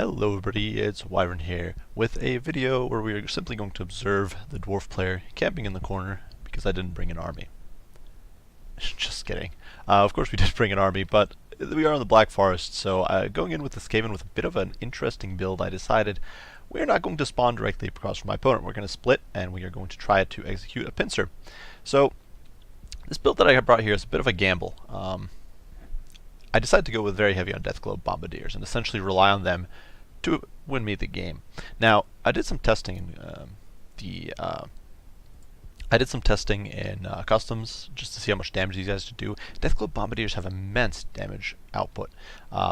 Hello everybody, it's Wyvern here with a video where we are simply going to observe the dwarf player camping in the corner because I didn't bring an army. Just kidding. Of course we did bring an army, but we are in the Black Forest, so going in with the Skaven with a bit of an interesting build, I decided we're not going to spawn directly across from my opponent. We're going to split and we are going to try to execute a pincer. So this build that I have brought here is a bit of a gamble. I decided to go with very heavy on Deathglobe Bombardiers and essentially rely on them to win me the game. Now, I did some testing in customs just to see how much damage these guys do. Deathglobe Bombardiers have immense damage output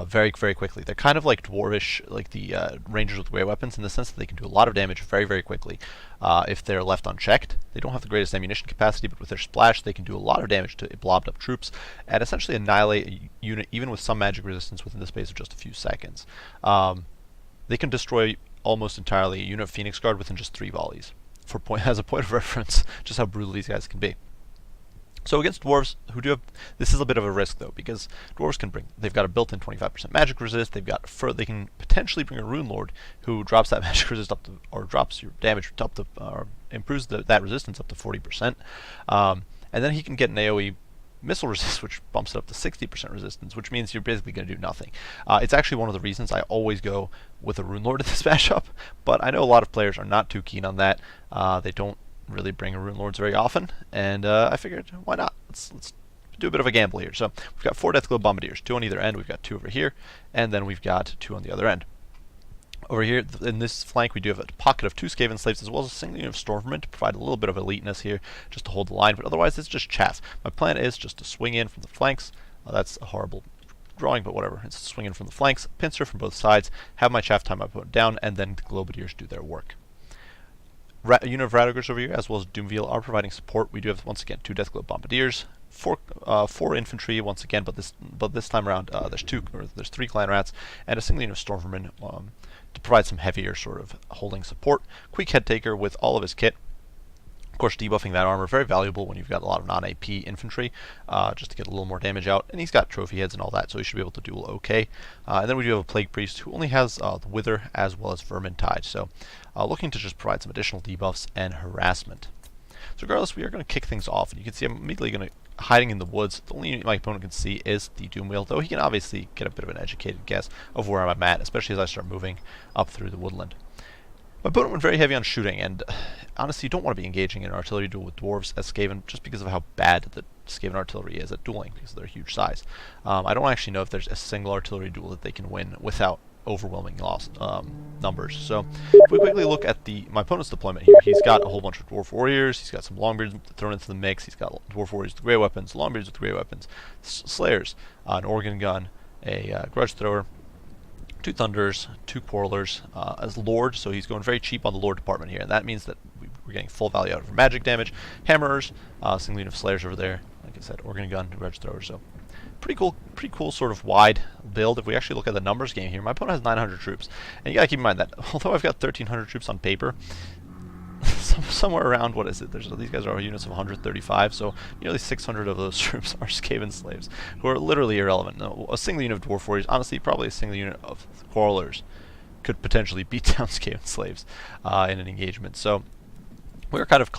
very, very quickly. They're kind of like dwarvish, like the rangers with great weapons, in the sense that they can do a lot of damage very, very quickly. If they're left unchecked, they don't have the greatest ammunition capacity, but with their splash, they can do a lot of damage to blobbed up troops and essentially annihilate a unit, even with some magic resistance, within the space of just a few seconds. They can destroy almost entirely a unit of Phoenix Guard within just 3 volleys. As a point of reference, just how brutal these guys can be. So against dwarves, who do have, this is a bit of a risk though, because dwarves they've got a built-in 25% magic resist. They can potentially bring a rune lord who drops that magic resist up to, or drops your damage up to, or improves that resistance up to 40%, and then he can get an AOE missile resist, which bumps it up to 60% resistance, which means you're basically going to do nothing. It's actually one of the reasons I always go with a Rune Lord in this mashup, but I know a lot of players are not too keen on that. They don't really bring Rune Lords very often, and I figured, why not? Let's do a bit of a gamble here. So we've got 4 Deathglobe Bombardiers, 2 on either end, we've got 2 over here, and then we've got 2 on the other end. Over here, in this flank, we do have a pocket of 2 Skaven slaves, as well as a single unit of Stormvermin to provide a little bit of eliteness here, just to hold the line, but otherwise it's just chaff. My plan is just to swing in from the flanks. That's a horrible drawing, but whatever. It's to swing in from the flanks, pincer from both sides, have my chaff time my opponent down, and then the Globadiers do their work. A unit of Radogers over here, as well as Doomveal, are providing support. We do have, once again, 2 Deathglobe Bombardiers, 4 infantry once again, but this time around there's 3 clan rats and a single unit of Stormvermin to provide some heavier sort of holding support. Quick Head Taker with all of his kit. Of course, debuffing that armor, very valuable when you've got a lot of non-AP infantry, just to get a little more damage out. And he's got trophy heads and all that, so he should be able to duel okay. And then we do have a Plague Priest who only has the Wither as well as Vermintide, so looking to just provide some additional debuffs and harassment. So regardless, we are going to kick things off, and you can see I'm immediately going to hiding in the woods. The only unit my opponent can see is the Doomwheel, though he can obviously get a bit of an educated guess of where I'm at, especially as I start moving up through the woodland. My opponent went very heavy on shooting, and honestly, you don't want to be engaging in an artillery duel with dwarves as Skaven, just because of how bad the Skaven artillery is at dueling, because of their huge size. I don't actually know if there's a single artillery duel that they can win without overwhelming numbers. So if we quickly look at my opponent's deployment here, he's got a whole bunch of Dwarf Warriors, he's got some Longbeards thrown into the mix, he's got Dwarf Warriors with great weapons, Longbeards with great weapons, Slayers, an Organ Gun, a Grudge Thrower, 2 Thunders, 2 Quarrelers, as Lord, so he's going very cheap on the Lord department here, and that means that we're getting full value out of our magic damage, Hammerers, single unit of Slayers over there, like I said, Organ Gun, Grudge Thrower, so pretty cool sort of wide build. If we actually look at the numbers game here, my opponent has 900 troops, and you gotta keep in mind that although I've got 1,300 troops on paper, somewhere around, what is it? These guys are units of 135, so nearly 600 of those troops are Skaven slaves, who are literally irrelevant. Now, a single unit of Dwarf Warriors, honestly, probably a single unit of Quarrelers could potentially beat down Skaven slaves in an engagement. So we're kind of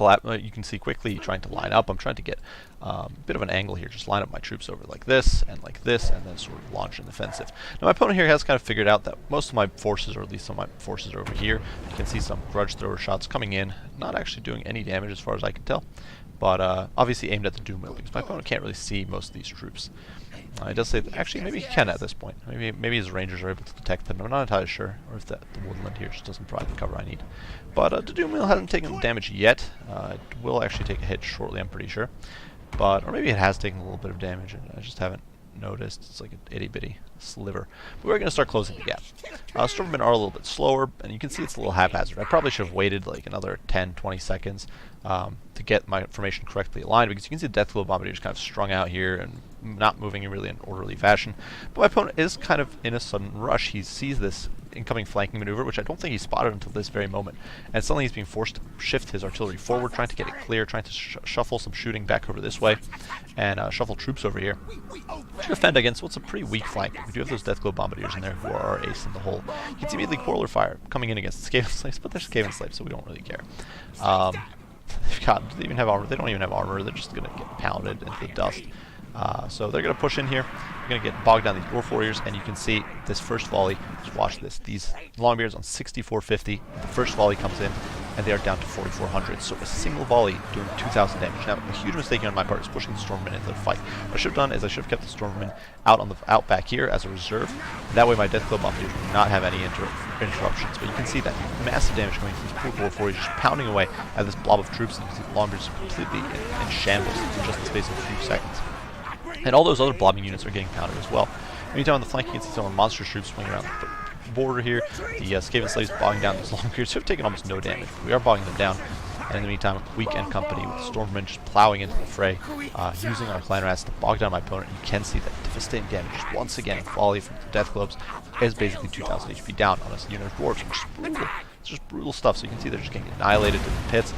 you can see quickly trying to line up. I'm trying to get a bit of an angle here, just line up my troops over like this, and then sort of launch an offensive. Now my opponent here has kind of figured out that most of my forces, or at least some of my forces, are over here. You can see some Grudge Thrower shots coming in, not actually doing any damage as far as I can tell, but obviously aimed at the Doomwheel, because my opponent can't really see most of these troops. He does say that, actually, maybe he can at this point. Maybe his rangers are able to detect them. I'm not entirely sure, or if the woodland here just doesn't provide the cover I need. But the Doomwheel hasn't taken damage yet. It will actually take a hit shortly, I'm pretty sure. Or maybe it has taken a little bit of damage, and I just haven't noticed. It's like an itty-bitty sliver. But we're going to start closing the gap. Stormmen are a little bit slower, and you can see it's a little haphazard. I probably should have waited like another 10-20 seconds to get my formation correctly aligned, because you can see the Deathglobe Bombardier is kind of strung out here and not moving in really an orderly fashion. But my opponent is kind of in a sudden rush. He sees this incoming flanking maneuver, which I don't think he spotted until this very moment. And suddenly he's being forced to shift his artillery forward, trying to get it clear, trying to shuffle some shooting back over this way, and shuffle troops over here to defend against what's a pretty weak flank. We do have those Deathglow Bombardiers in there who are our ace in the hole. You can see immediately Quarreler fire coming in against Skaven slaves, but they're Skaven slaves, so we don't really care. They even have armor. They don't even have armor. They're just going to get pounded into the dust. So they're going to push in here. They're going to get bogged down these Dwarf Warriors, and you can see this first volley. Just watch this. These Longbeards on 6450. The first volley comes in, and they are down to 4400. So a single volley doing 2000 damage. Now, a huge mistake on my part is pushing the Stormmen into the fight. What I should have done is I should have kept the Stormmen out back here as a reserve. That way my Deathglow Bombardiers would not have any interruptions. But you can see that massive damage coming from these poor Dwarf Warriors just pounding away at this blob of troops. And you can see the Longbeards completely in shambles in just the space of a few seconds. And all those other blobbing units are getting pounded as well. Meantime, on the flank, you can see some of the monster troops swinging around the border here. The Skaven slaves bogging down these Longbeards who have taken almost no damage. We are bogging them down. And in the meantime, weak end company with the Stormmen just plowing into the fray, using our clan rats to bog down my opponent. You can see that devastating damage. Just once again, a volley from the death globes is basically 2,000 HP down on a unit of dwarves, which is brutal. It's just brutal stuff. So you can see they're just getting annihilated to the pits.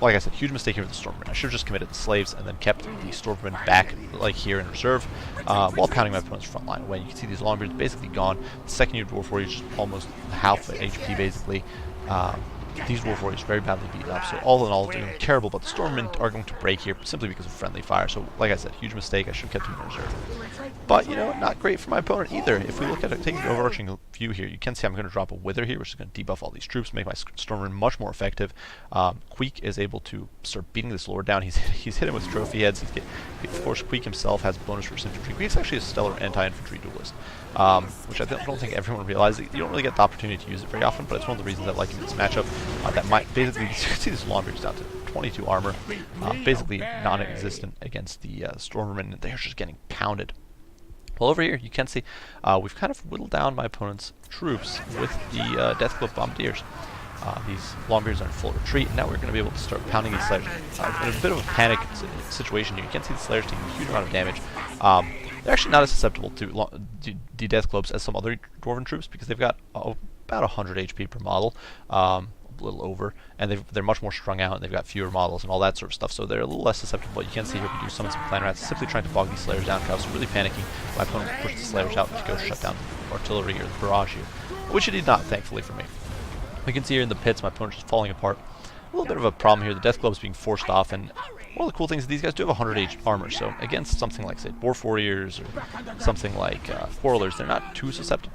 Like I said, huge mistake here with the Stormmen. I should have just committed the slaves and then kept the Stormmen back, like here in reserve, while pounding my opponent's front line away. You can see these Longbeards basically gone. The second unit Dwarf Warriors just almost half the HP basically. These Dwarf Warriors very badly beat up, so all in all, doing terrible, but the Stormmen are going to break here simply because of friendly fire. So, like I said, huge mistake. I should have kept them in reserve. But, you know, not great for my opponent either. If we look at it, taking the overarching view here, you can see I'm going to drop a Wither here, which is going to debuff all these troops, make my Stormmen much more effective. Queek is able to start beating this Lord down. He's hit him with trophy heads. Of course, Queek himself has bonus for his infantry. Queek's actually a stellar anti-infantry duelist, which I don't think everyone realizes. You don't really get the opportunity to use it very often, but it's one of the reasons I like him in this matchup. That might basically, you can see this Longbeard's down to 22 armor, basically non-existent against the Stormmen, and they're just getting pounded. Well, over here, you can see we've kind of whittled down my opponent's troops with the Deathglow Bombardiers. These Longbeards are in full retreat, and now we're going to be able to start pounding these Slayers. In a bit of a panic situation here, you can see the Slayers taking a huge amount of damage. They're actually not as susceptible to the Deathglobes as some other Dwarven troops, because they've got about 100 HP per model. A little over, and they're much more strung out, and they've got fewer models and all that sort of stuff, so they're a little less susceptible. But you can see here we do summon some clan rats, simply trying to bog these Slayers down. I was really panicking. My opponent pushed the Slayers out to go shut down the artillery or the barrage here, which he did not, thankfully for me. We can see here in the pits, my opponent just falling apart. A little bit of a problem here. The Death Globe is being forced off, and one of the cool things is these guys do have 100 HP armor, so against something like, say, Dwarf Warriors or something like Quarrelers, they're not too susceptible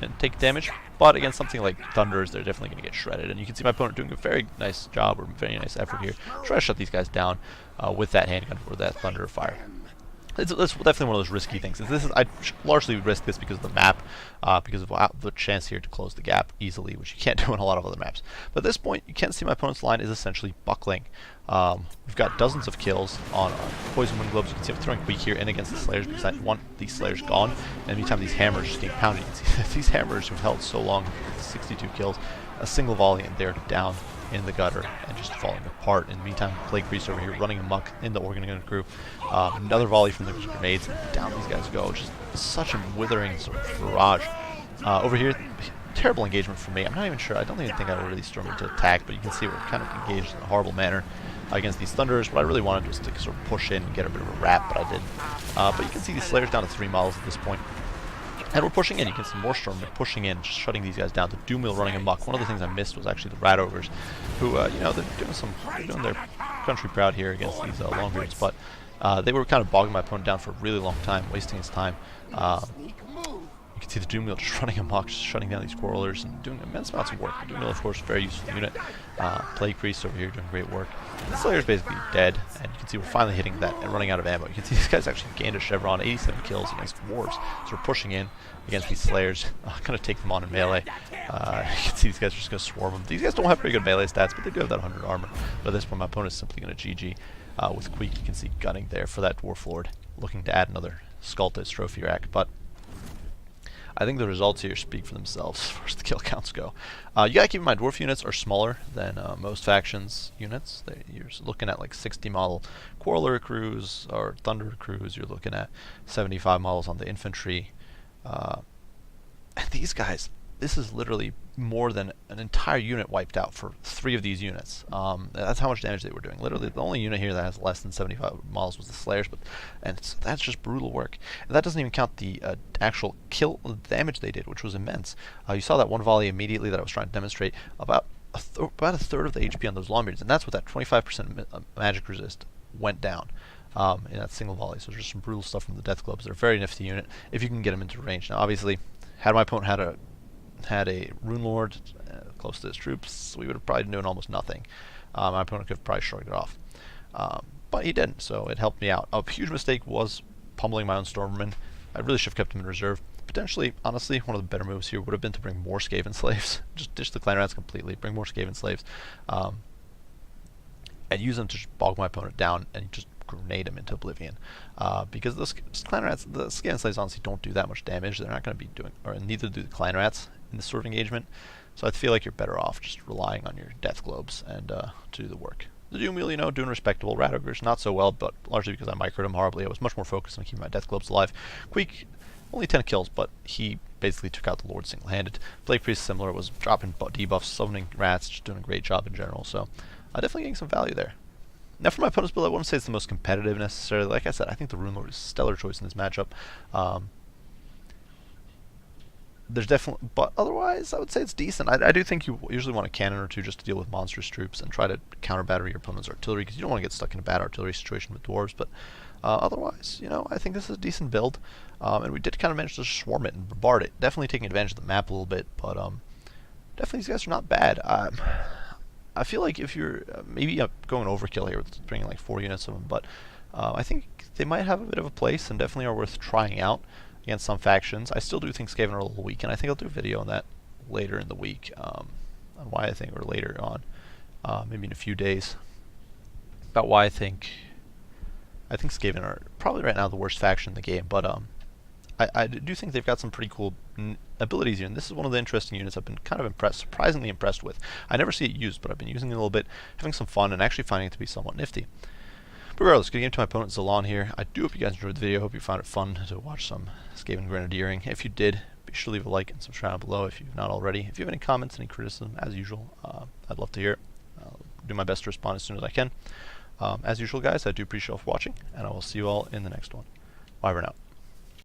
and take damage, but against something like Thunderers, they're definitely going to get shredded. And you can see my opponent doing a very nice job, or very nice effort here, try to shut these guys down with that handgun or that Thunder fire. It's definitely one of those risky things. I largely risk this because of the map, because of the chance here to close the gap easily, which you can't do in a lot of other maps. But at this point, you can see my opponent's line is essentially buckling. We've got dozens of kills on Poison Wind Globes. You can see I'm throwing Queek here in against the Slayers because I want these Slayers gone. And anytime these hammers just getting pounded, you can see that these hammers who've held so long, 62 kills, a single volley and they're down in the gutter and just falling apart. In the meantime, Plague Priest over here running amok in the Organ Gun crew. Another volley from the grenades, and down these guys go. Just such a withering sort of barrage. Over here, terrible engagement for me. I'm not even sure. I don't even think I really stormed into attack, but you can see we're kind of engaged in a horrible manner against these Thunderers. What I really wanted was to sort of push in and get a bit of a wrap, but I didn't. But you can see these Slayers down to 3 models at this point. And we're pushing in. You can see more Stormmen pushing in, just shutting these guys down. The Doomwheel running amok. One of the things I missed was actually the Rat Ogres, who, you know, they're doing their country proud here against these Longbeards, but they were kind of bogging my opponent down for a really long time, wasting his time. You can see the Doomwheel just running amok, just shutting down these Quarrelers and doing immense amounts of work. The Doomwheel, of course, very useful unit. Plague Priest over here doing great work. The Slayer's basically dead, and you can see we're finally hitting that and running out of ammo. You can see these guys actually gained a Chevron, 87 kills against Dwarves. So we're pushing in against these Slayers, kind of take them on in melee. You can see these guys are just going to swarm them. These guys don't have very good melee stats, but they do have that 100 armor. But at this point, my opponent is simply going to GG with Queek. You can see gunning there for that Dwarf Lord, looking to add another skull to his trophy rack. But I think the results here speak for themselves as far as the kill counts go. You gotta keep in mind, Dwarf units are smaller than most factions units. You're looking at like 60 model Quarreler crews or Thunder crews. You're looking at 75 models on the infantry. And these guys, this is literally more than an entire unit wiped out for 3 of these units. That's how much damage they were doing. Literally, the only unit here that has less than 75 models was the Slayers, and that's just brutal work. And that doesn't even count the actual kill damage they did, which was immense. You saw that one volley immediately that I was trying to demonstrate, about a third of the HP on those Longbeards, and that's with that 25% magic resist went down. In that single volley. So just some brutal stuff from the Death Globes. They're a very nifty unit if you can get them into range. Now, obviously, had my opponent had a Rune Lord close to his troops, we would have probably been doing almost nothing. My opponent could have probably shrugged it off. But he didn't, so it helped me out. A huge mistake was pummeling my own Stormmen. I really should have kept him in reserve. Potentially, honestly, one of the better moves here would have been to bring more Skaven slaves. Just ditch the Clan Rats completely, bring more Skaven slaves, and use them to just bog my opponent down and just grenade him into oblivion. Because those Clan Rats, the Skaven slaves honestly don't do that much damage. They're not going to be doing, or neither do the Clan Rats in this sort of engagement. So I feel like you're better off just relying on your Death Globes and to do the work. The Doom Wheel, you know, doing respectable. Rat Ogres, not so well, but largely because I microed him horribly. I was much more focused on keeping my Death Globes alive. Queek, only 10 kills, but he basically took out the Lord single-handed. Plague Priest, similar, was dropping debuffs, summoning rats, just doing a great job in general. So definitely getting some value there. Now for my opponent's build, I wouldn't say it's the most competitive necessarily. Like I said, I think the Rune Lord is a stellar choice in this matchup. There's definitely, but otherwise, I would say it's decent. I do think you usually want a cannon or two just to deal with monstrous troops and try to counter battery your opponent's artillery, because you don't want to get stuck in a bad artillery situation with Dwarves. But otherwise, you know, I think this is a decent build, and we did kind of manage to swarm it and bombard it. Definitely taking advantage of the map a little bit, but definitely these guys are not bad. I feel like if you're maybe going overkill here with bringing like 4 units of them, but I think they might have a bit of a place and definitely are worth trying out against some factions. I still do think Skaven are a little weak, and I think I'll do a video on that later in the week, on why I think, or later on, maybe in a few days, about why I think Skaven are probably right now the worst faction in the game, but I do think they've got some pretty cool abilities here, and this is one of the interesting units I've been kind of surprisingly impressed with. I never see it used, but I've been using it a little bit, having some fun, and actually finding it to be somewhat nifty. But regardless, good game to my opponent Zalon here. I do hope you guys enjoyed the video. I hope you found it fun to watch some Skaven Grenadiering. If you did, be sure to leave a like and subscribe below if you've not already. If you have any comments, any criticism, as usual, I'd love to hear it. I'll do my best to respond as soon as I can. As usual, guys, I do appreciate you all for watching, and I will see you all in the next one. Bye for now.